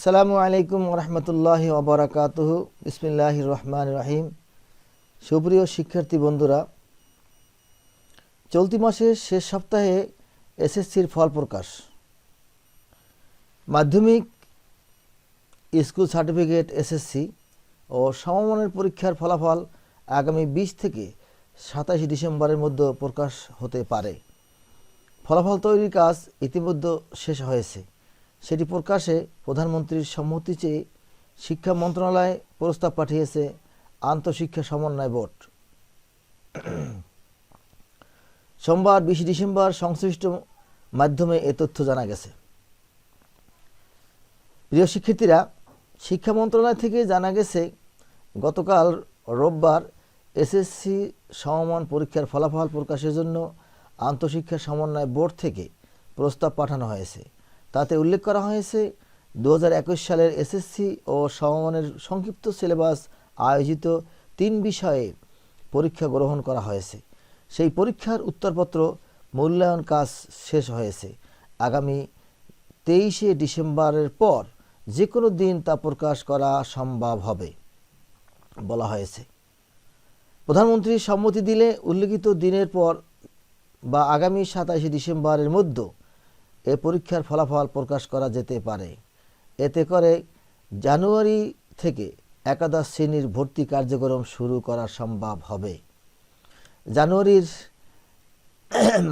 আসসালামু আলাইকুম ওরহমতুল্লাহি ওবরাকাতুহু। বিসমিল্লাহির রহমানির রহিম। সুপ্রিয় শিক্ষার্থী বন্ধুরা, চলতি মাসের শেষ সপ্তাহে এসএসসির ফল প্রকাশ। মাধ্যমিক স্কুল সার্টিফিকেট এসএসসি ও সমমানের পরীক্ষার ফলাফল আগামী 20 থেকে 27 ডিসেম্বরের মধ্যে প্রকাশ হতে পারে। ফলাফল তৈরির কাজ ইতিমধ্যে শেষ হয়েছে। সেটি প্রকাশে প্রধানমন্ত্রীর সম্মতি চেয়ে শিক্ষা মন্ত্রণালয়ে প্রস্তাব পাঠিয়েছে আন্তঃশিক্ষা সমন্বয় বোর্ড। সোমবার 20 ডিসেম্বর সংশ্লিষ্ট মাধ্যমে এ তথ্য জানা গেছে। প্রিয় শিক্ষার্থীরা, শিক্ষা মন্ত্রণালয় থেকে জানা গেছে গতকাল রোববার এসএসসি সমমান পরীক্ষার ফলাফল প্রকাশের জন্য আন্তঃশিক্ষা সমন্বয় বোর্ড থেকে প্রস্তাব পাঠানো হয়েছে। তাতে উল্লেখ করা হয়েছে 2021 সালের এসএসসি ও সমমানের সংক্ষিপ্ত সিলেবাস আয়োজিত 3 বিষয়ে পরীক্ষা গ্রহণ করা হয়েছে। সেই পরীক্ষার উত্তরপত্র মূল্যায়ন কাজ শেষ হয়েছে। আগামী 23 ডিসেম্বরের পর যে কোনো দিন তা প্রকাশ করা সম্ভব হবে বলা হয়েছে। প্রধানমন্ত্রী সম্মতি দিলে উল্লেখিত দিনের পর বা আগামী 27 ডিসেম্বরের মধ্যে এ পরীক্ষার ফলাফল প্রকাশ করা যেতে পারে। এতে করে জানুয়ারি থেকে একাদশ শ্রেণীর ভর্তি কার্যক্রম শুরু করা সম্ভব হবে। জানুয়ারির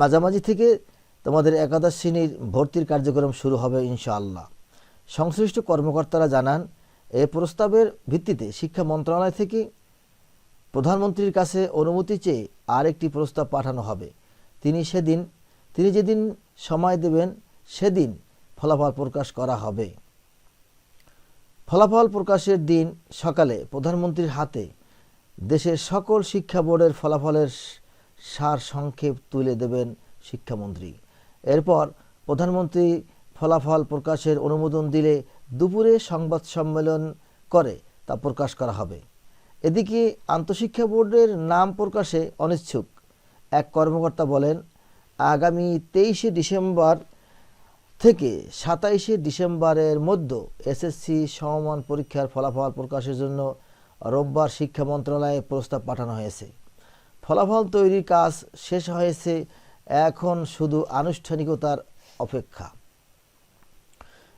মাঝামাঝি থেকে তোমাদের একাদশ শ্রেণীর ভর্তির কার্যক্রম শুরু হবে ইনশাআল্লাহ। সংশ্লিষ্ট কর্মকর্তারা জানান, এ প্রস্তাবের ভিত্তিতে শিক্ষা মন্ত্রণালয় থেকে প্রধানমন্ত্রীর কাছে অনুমতি চেয়ে আরেকটি প্রস্তাব পাঠানো হবে। তিনি যেদিন সময় দেবেন সেদিন ফলাফল প্রকাশ করা হবে। ফলাফল প্রকাশের দিন সকালে প্রধানমন্ত্রীর হাতে দেশের সকল শিক্ষা বোর্ডের ফলাফলের সার সংক্ষেপ তুলে দেবেন শিক্ষামন্ত্রী। এরপর প্রধানমন্ত্রী ফলাফল প্রকাশের অনুমোদন দিলে দুপুরে সংবাদ সম্মেলন করে তা প্রকাশ করা হবে। এদিকে আন্তঃশিক্ষা বোর্ডের নাম প্রকাশে অনিচ্ছুক এক কর্মকর্তা বলেন, আগামী 23 ডিসেম্বর থেকে 27 ডিসেম্বরের মধ্যে এসএসসি সমমান পরীক্ষার ফলাফল প্রকাশের জন্য রোববার শিক্ষা মন্ত্রণালয়ে প্রস্তাব পাঠানো হয়েছে। ফলাফল তৈরির কাজ শেষ হয়েছে, এখন শুধু আনুষ্ঠানিকতার অপেক্ষা।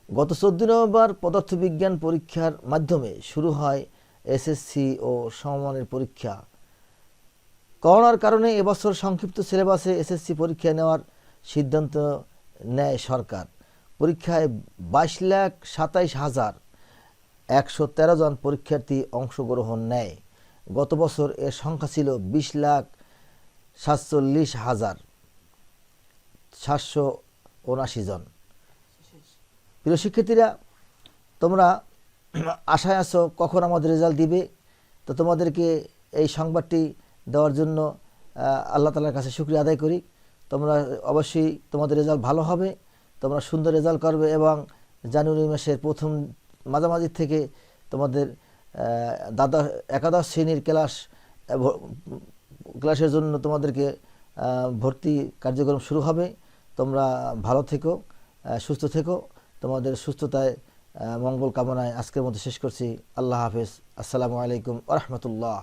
গত 14 নভেম্বর পদার্থবিজ্ঞান পরীক্ষার মাধ্যমে শুরু হয় এসএসসি ও সমমানের পরীক্ষা। করোনার কারণে এবছর সংক্ষিপ্ত সিলেবাসে এসএসসি পরীক্ষা নেওয়ার সিদ্ধান্ত নেয় সরকার। পরীক্ষায় 22,27,113 জন পরীক্ষার্থী অংশগ্রহণ নেয়। গত বছর এর সংখ্যা ছিল 20,47,779 জন। প্রিয় শিক্ষার্থীরা, তোমরা আশায় আছো কখন আমাদের রেজাল্ট দিবে। তো তোমাদেরকে এই সংবাদটি দেওয়ার জন্য আল্লাহ তাআলার কাছে শুকরিয়া আদায় করি। তোমরা অবশ্যই তোমাদের রেজাল্ট ভালো হবে, তোমরা সুন্দর রেজাল্ট করবে এবং জানুয়ারি মাসের প্রথম মাঝামাঝি থেকে তোমাদের একাদশ শ্রেণীর ক্লাসের জন্য তোমাদেরকে ভর্তি কার্যক্রম শুরু হবে। তোমরা ভালো থেকো, সুস্থ থেকো। তোমাদের সুস্থতায় মঙ্গল কামনায় আজকের মতো শেষ করছি। আল্লাহ হাফেজ। আসসালামু আলাইকুম ওয়া রাহমাতুল্লাহ।